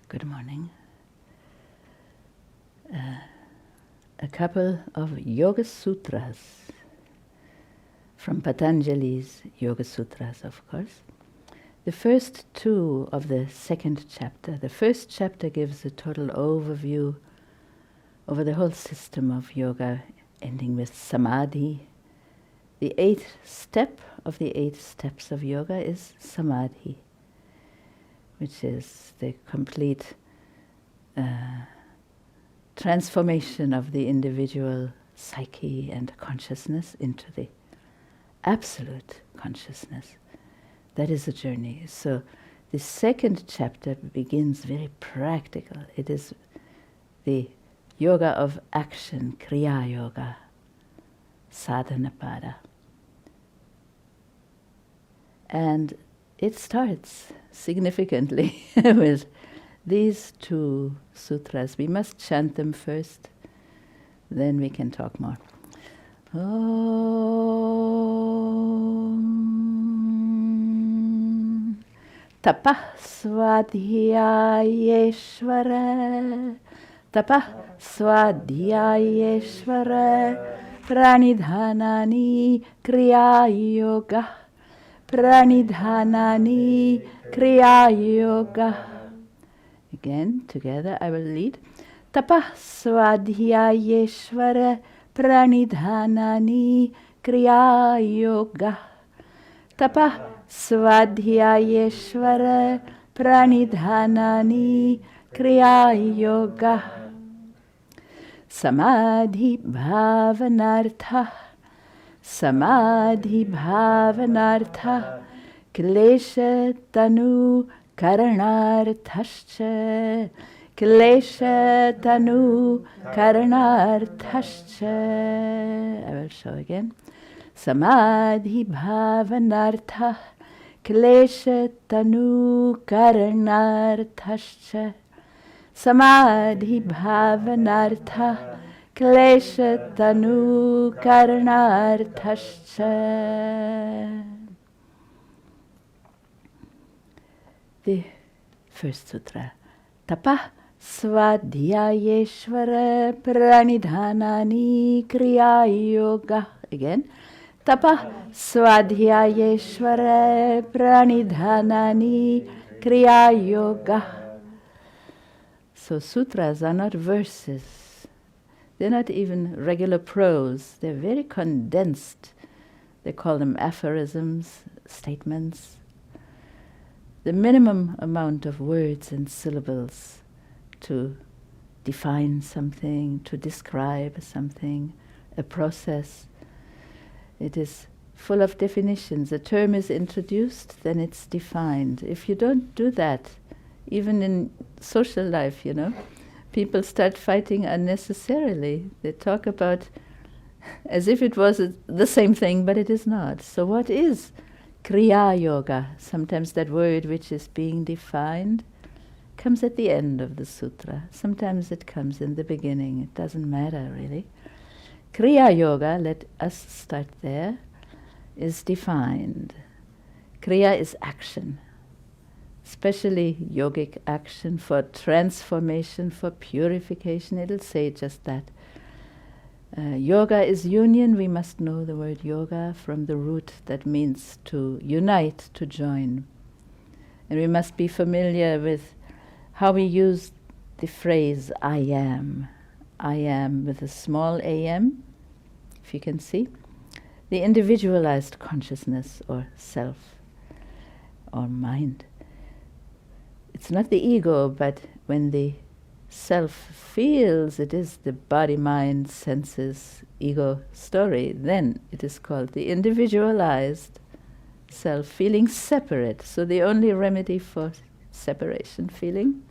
Good morning. A couple of Yoga Sutras from Patanjali's Yoga Sutras, of course. The first two of the second chapter. The first chapter gives a total overview over the whole system of yoga, ending with Samadhi. The eighth step of the 8 steps of yoga is Samadhi, which is the complete transformation of the individual psyche and consciousness into the absolute consciousness. That is a journey. So the second chapter begins very practical. It is the yoga of action, Kriya Yoga, Sadhanapada. And it starts significantly with these 2 sutras. We must chant them first, then we can talk more. Om Tapah Swadhyayeshvara Tapah Swadhyayeshvara Pranidhanani Kriya Yoga Pranidhanani Kriya Yoga. Again, together I will lead. Tapah Swadhyayeshvara Pranidhanani Kriya Yoga. Tapah Swadhyayeshvara Pranidhanani Kriya Yoga. Samadhi Bhavanartha Samadhi Bhavanartha Klesha Tanu Karanarthascha Klesha Tanu Karanarthascha. I will show again. Samadhi Bhavanartha Klesha Tanu Karanarthascha Samadhi Bhavanartha Klesha Tanu Karanarthascha. The first sutra. Tapah Swadhyayeshvara Pranidhanani Kriya Yoga. Again. Tapah Swadhyayeshvara Pranidhanani Kriya Yoga. So sutras are not verses. They're not even regular prose. They're very condensed. They call them aphorisms, statements. The minimum amount of words and syllables to define something, to describe something, a process. It is full of definitions. A term is introduced, then it's defined. If you don't do that, even in social life, people start fighting unnecessarily. They talk about as if it was the same thing, but it is not. So what is Kriya Yoga? Sometimes that word which is being defined comes at the end of the sutra. Sometimes it comes in the beginning. It doesn't matter, really. Kriya Yoga, let us start there, is defined. Kriya is action, especially yogic action for transformation, for purification. It'll say just that. Yoga is union. We must know the word yoga from the root that means to unite, to join. And we must be familiar with how we use the phrase I am. I am with a small am, if you can see. The individualized consciousness or self or mind. It's not the ego, but when the self feels it is the body, mind, senses, ego story, then it is called the individualized self, feeling separate. So the only remedy for separation feeling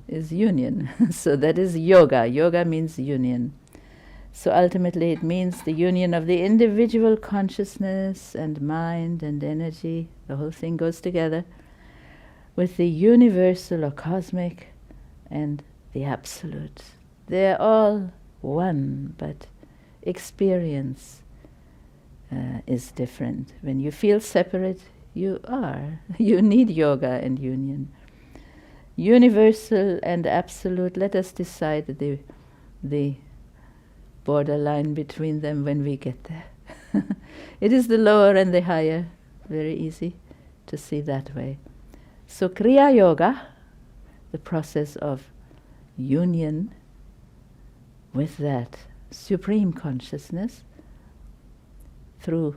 is union. So that is yoga. Yoga means union. So ultimately it means the union of the individual consciousness and mind and energy. The whole thing goes together with the universal or cosmic and the absolute. They're all one, but experience is different. When you feel separate, you are. You need yoga and union. universal and absolute. Let us decide the borderline between them when we get there. It is the lower and the higher. Very easy to see that way. So Kriya Yoga, the process of union with that supreme consciousness through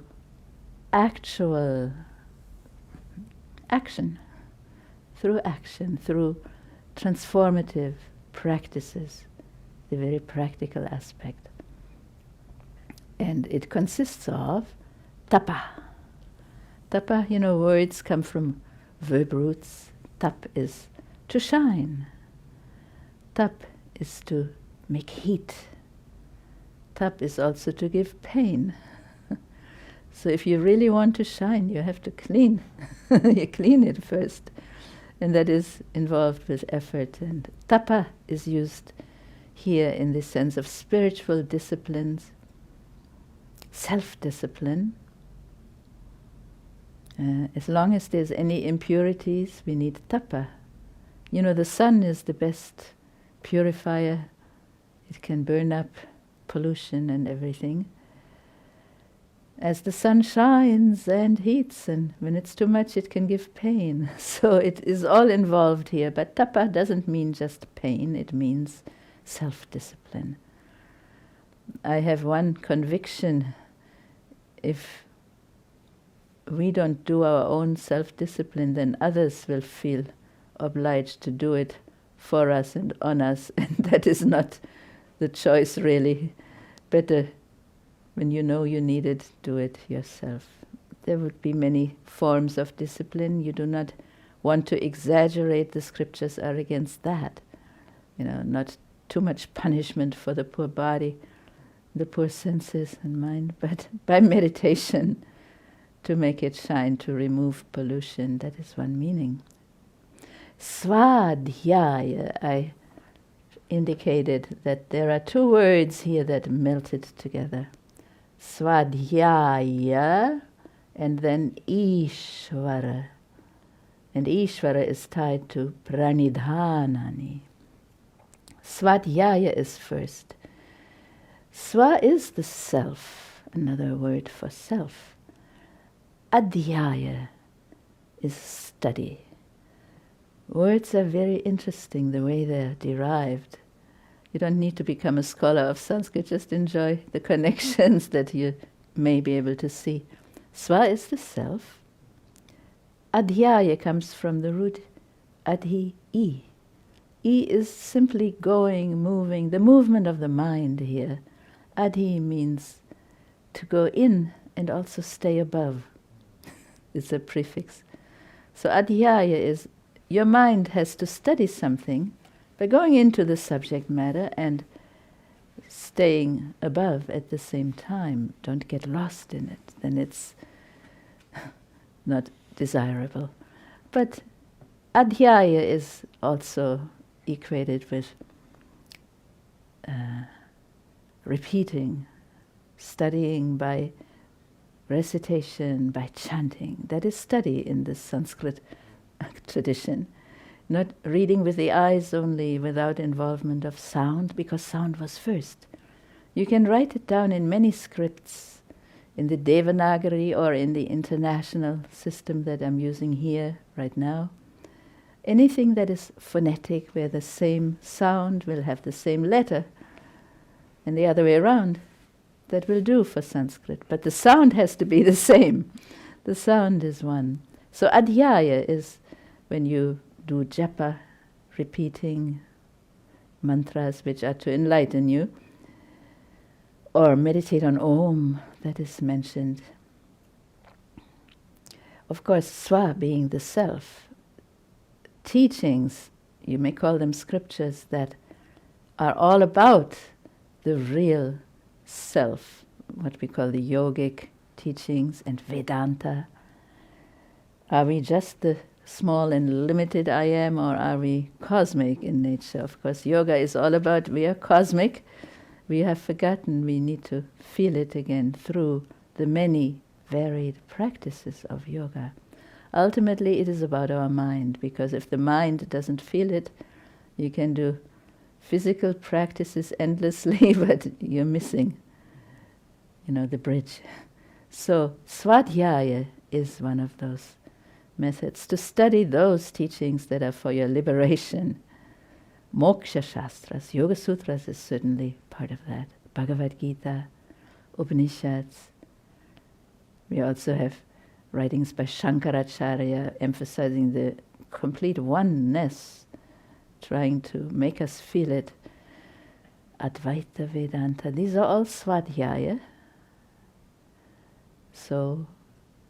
actual action, through transformative practices, the very practical aspect. And it consists of tapa. Tapa, words come from verb roots. Tap is to shine. Tap is to make heat. Tap is also to give pain. So if you really want to shine, you have to clean. You clean it first. And that is involved with effort. And tapa is used here in the sense of spiritual disciplines, self-discipline. As long as there's any impurities, we need tapa. The sun is the best purifier. It can burn up pollution and everything. As the sun shines and heats, and when it's too much, it can give pain. So it is all involved here. But tapa doesn't mean just pain, it means self-discipline. I have one conviction: if we don't do our own self-discipline, then others will feel obliged to do it for us and on us, and that is not the choice, really. Better, when you know you need it, do it yourself. There would be many forms of discipline. You do not want to exaggerate. The scriptures are against that. Not too much punishment for the poor body, the poor senses and mind, but by meditation to make it shine, to remove pollution. That is one meaning. Svadhyaya, I indicated that there are two words here that melted together. Svadhyaya and then Ishvara. And Ishvara is tied to pranidhanani. Svadhyaya is first. Swa is the self, another word for self. Adhyaya is study. Words are very interesting, the way they're derived. You don't need to become a scholar of Sanskrit, just enjoy the connections that you may be able to see. Swa is the self. Adhyaya comes from the root adhi, e. E is simply going, moving, the movement of the mind here. Adhi means to go in and also stay above. It's a prefix. So adhyaya is your mind has to study something by going into the subject matter and staying above at the same time. Don't get lost in it, then it's not desirable. But adhyaya is also equated with repeating, studying by recitation, by chanting. That is study in the Sanskrit tradition. Not reading with the eyes only without involvement of sound, because sound was first. You can write it down in many scripts, in the Devanagari or in the international system that I'm using here right now. Anything that is phonetic, where the same sound will have the same letter, and the other way around, that will do for Sanskrit. But the sound has to be the same. The sound is one. So adhyaya is when you do japa, repeating mantras which are to enlighten you, or meditate on Om, that is mentioned. Of course, swa being the self. Teachings, you may call them scriptures, that are all about the real self, what we call the yogic teachings and Vedanta. Are we just the small and limited I am, or are we cosmic in nature? Of course, yoga is all about we are cosmic. We have forgotten, we need to feel it again through the many varied practices of yoga. ultimately it is about our mind, because if the mind doesn't feel it, you can do physical practices endlessly, but you're missing, the bridge. So Svadhyaya is one of those methods to study those teachings that are for your liberation. Moksha Shastras, Yoga Sutras is certainly part of that. Bhagavad Gita, Upanishads. We also have writings by Shankaracharya emphasizing the complete oneness, trying to make us feel it. Advaita Vedanta, these are all Svadhyaya. So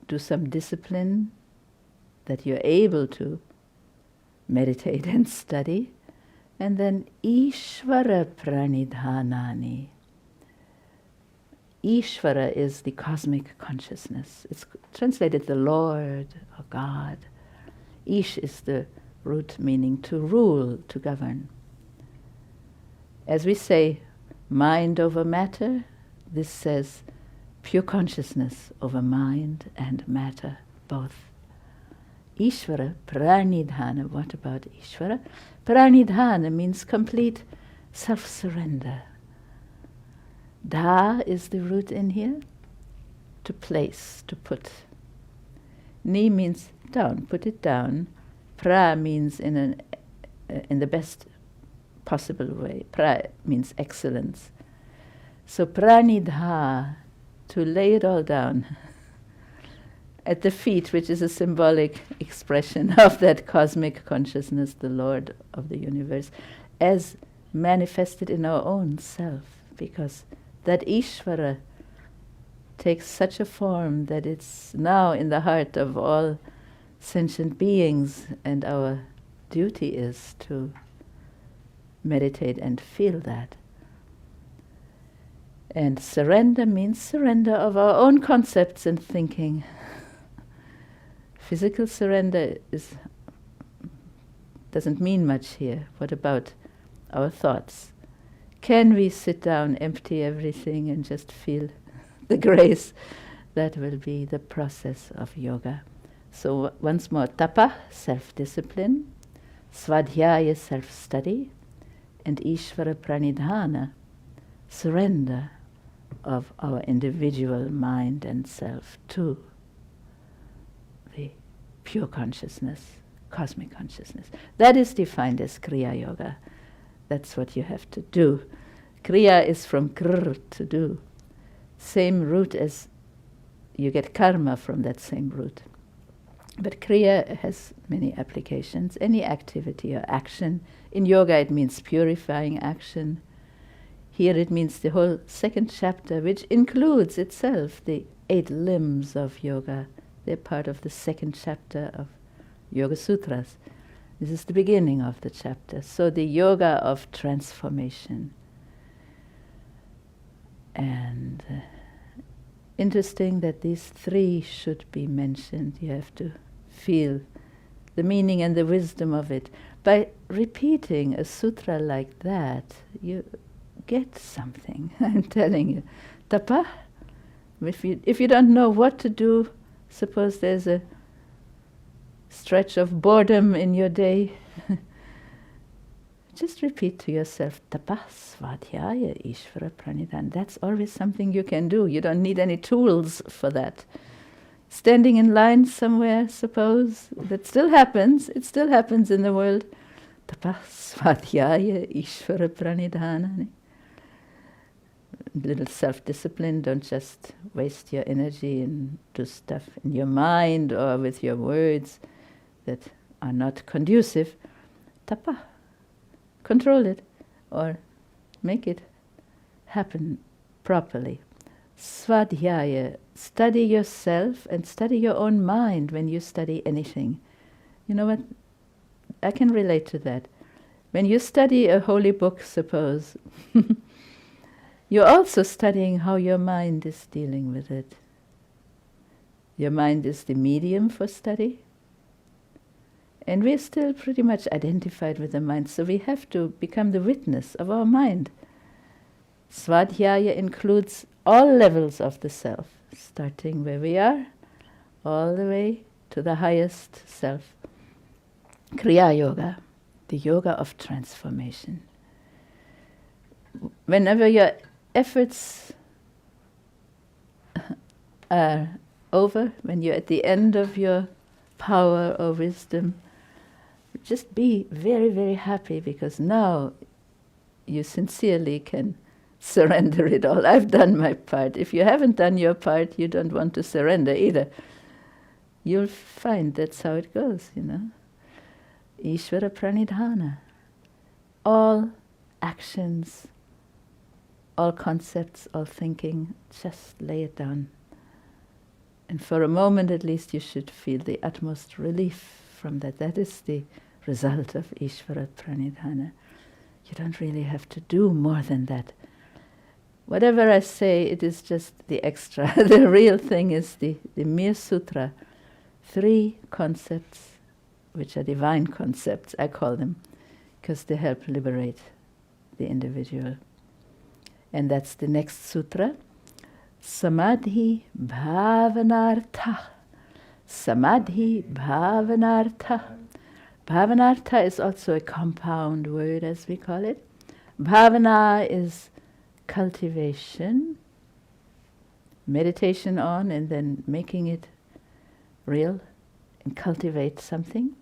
do some discipline that you're able to meditate and study. And then Ishvara Pranidhanani. Ishvara is the cosmic consciousness. It's translated the Lord or God. Ish is the root meaning to rule, to govern. As we say, mind over matter, this says pure consciousness over mind and matter, both. Ishvara, Pranidhana. What about Ishvara? Pranidhana means complete self-surrender. Da is the root in here, to place, to put. Ni means down, put it down. Pra means in the best possible way. Pra means excellence. So pranidha, to lay it all down at the feet, which is a symbolic expression of that cosmic consciousness, the Lord of the universe, as manifested in our own self, because that Ishvara takes such a form that it's now in the heart of all sentient beings, and our duty is to meditate and feel that. And surrender means surrender of our own concepts and thinking. Physical surrender doesn't mean much here. What about our thoughts? Can we sit down, empty everything, and just feel the grace? That will be the process of yoga. So once more, tapa, self-discipline, svadhyaya, self-study, and Ishvara pranidhana, surrender of our individual mind and self to the pure consciousness, cosmic consciousness. That is defined as Kriya Yoga. That's what you have to do. Kriya is from kr, to do. Same root as you get karma from that same root. But Kriya has many applications. Any activity or action. In yoga it means purifying action. Here it means the whole second chapter, which includes itself the 8 limbs of yoga. They're part of the second chapter of Yoga Sutras. This is the beginning of the chapter. So the yoga of transformation. And interesting that these 3 should be mentioned. You have to feel the meaning and the wisdom of it. By repeating a sutra like that, you get something. I'm telling you. Tapa, if you don't know what to do, suppose there's a stretch of boredom in your day, just repeat to yourself, tapa, svadhyaya, ishvara pranidhana. That's always something you can do. You don't need any tools for that. Standing in line somewhere, suppose, that still happens. It still happens in the world. Tapa, svadhyaya, ishvara pranidhana. Little self-discipline. Don't just waste your energy and do stuff in your mind or with your words that are not conducive. Tapa. Control it or make it happen properly. Svadhyaya. Study yourself and study your own mind when you study anything. You know what? I can relate to that. When you study a holy book, suppose, you're also studying how your mind is dealing with it. Your mind is the medium for study. And we're still pretty much identified with the mind, so we have to become the witness of our mind. Svadhyaya includes all levels of the self, starting where we are, all the way to to the highest self. Kriya Yoga, the yoga of transformation. Whenever your efforts are over, when you're at the end of your power or wisdom, just be very, very happy, because now you sincerely can surrender it all. I've done my part. If you haven't done your part, you don't want to surrender either. You'll find that's how it goes, you know. Ishvara pranidhana. All actions, all concepts, all thinking, just lay it down. And for a moment at least you should feel the utmost relief from that. That is the result of Ishvara pranidhana. You don't really have to do more than that. Whatever I say, it is just the extra. The real thing is the mere sutra. 3 concepts, which are divine concepts, I call them, because they help liberate the individual. And that's the next sutra. Samadhi bhavanartha. Samadhi bhavanartha. Bhavanartha is also a compound word, as we call it. Bhavana is cultivation, meditation on, and then making it real and cultivate something.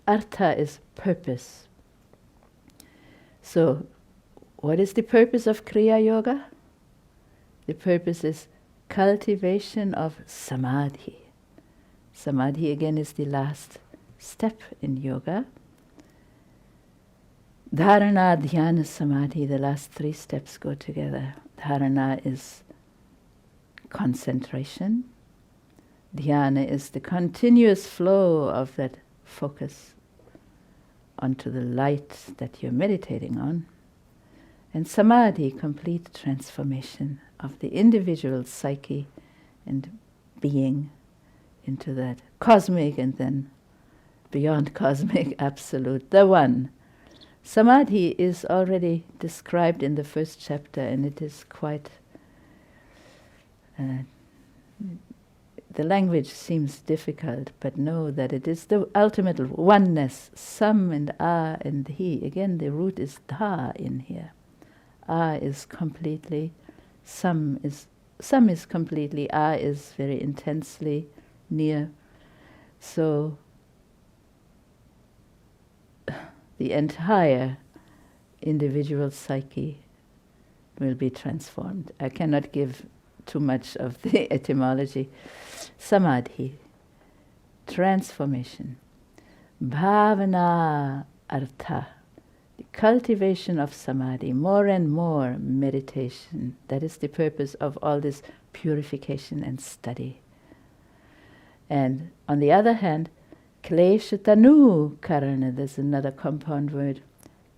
Artha is purpose. So, what is the purpose of Kriya Yoga? The purpose is cultivation of Samadhi. Samadhi again is the last step in yoga. Dharana, Dhyana, Samadhi, the last 3 steps go together. Dharana is concentration. Dhyana is the continuous flow of that focus onto the light that you're meditating on. And Samadhi, complete transformation of the individual psyche and being into that cosmic and then beyond cosmic absolute, the one. Samadhi is already described in the first chapter, and it is quite... the language seems difficult, but know that it is the ultimate oneness, Sam and Ah and He. Again, the root is Dha in here. Ah is completely, Sam is completely, Ah is very intensely near. So the entire individual psyche will be transformed. I cannot give too much of the etymology. Samadhi, transformation. Bhavana artha, the cultivation of samadhi, more and more meditation. That is the purpose of all this purification and study. And on the other hand, klesha tanu karana, there's another compound word.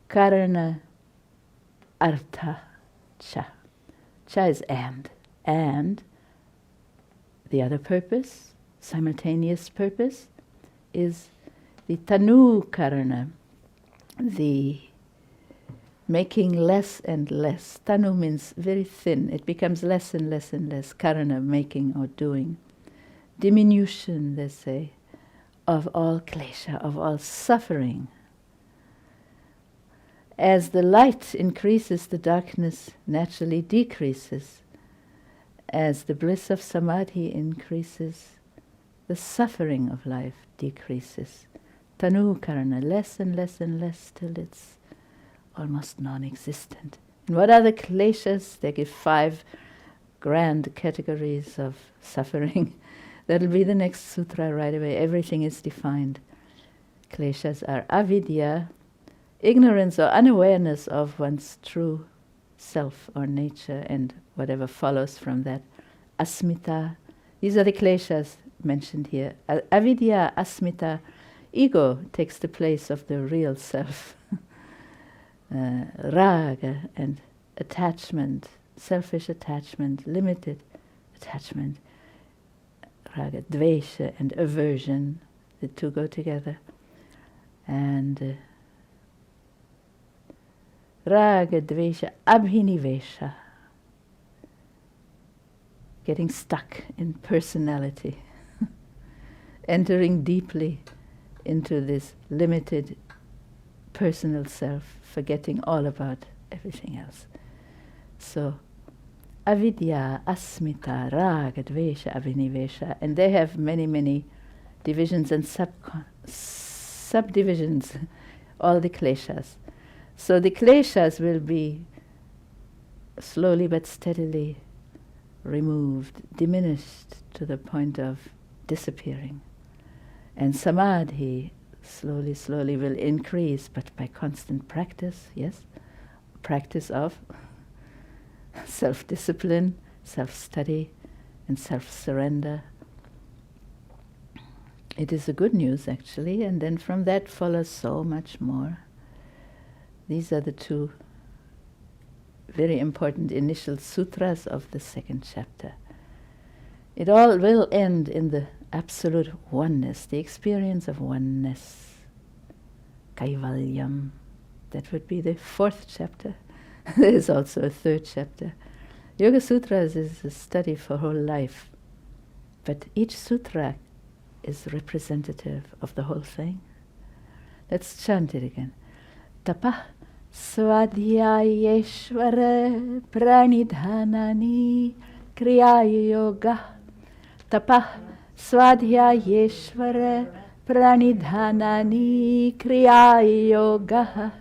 Karana artha cha. Cha is and. And the other purpose, simultaneous purpose, is the tanu karana, the making less and less. Tanu means very thin. It becomes less and less and less. Karana, making or doing. Diminution, they say, of all klesha, of all suffering. As the light increases, the darkness naturally decreases. As the bliss of samadhi increases, the suffering of life decreases. Tanu karana, less and less and less till it's almost non-existent. And what are the kleshas? They give 5 grand categories of suffering. That'll be the next sutra right away. Everything is defined. Kleshas are avidya, ignorance or unawareness of one's true self or nature and whatever follows from that. Asmita, these are the kleshas mentioned here. Avidya, asmita, ego takes the place of the real self. Raga and attachment, selfish attachment, limited attachment. Raga, dvesha and aversion, the 2 go together. And raga, dvesha, abhinivesha, getting stuck in personality. entering deeply into this limited personal self, forgetting all about everything else. So, avidya, asmita, raga, dvesha, abhinivesha, and they have many, many divisions and subdivisions, all the kleshas. So the kleshas will be slowly but steadily removed, diminished to the point of disappearing. And samadhi slowly, slowly will increase, but by constant practice, yes? Practice of self-discipline, self-study, and self-surrender. It is a good news, actually, and then from that follows so much more. These are the two very important initial sutras of the second chapter. It all will end in the absolute oneness, the experience of oneness. Kaivalyam. That would be the fourth chapter. There is also a third chapter. Yoga Sutras is a study for whole life, but each sutra is representative of the whole thing. Let's chant it again. Tapah Swadhyayeshvara Pranidhanani Kriya Yoga. Tapah Swadhyayeshvara Pranidhanani Kriya Yoga.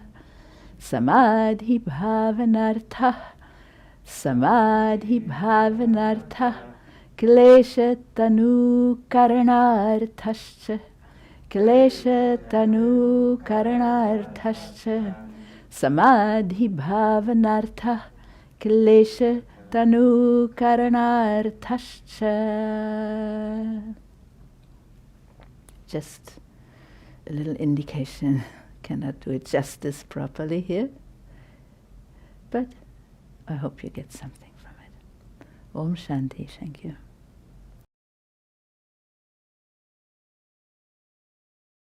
Samadhi Bhavanartha Samadhi Bhavanartha Klesha Tanu Karanarthascha Klesha Tanu Karanarthascha Samadhi Bhavanartha Klesha Tanu Karanarthascha. Just a little indication. Cannot do it justice properly here, but I hope you get something from it. Om Shanti. Thank you.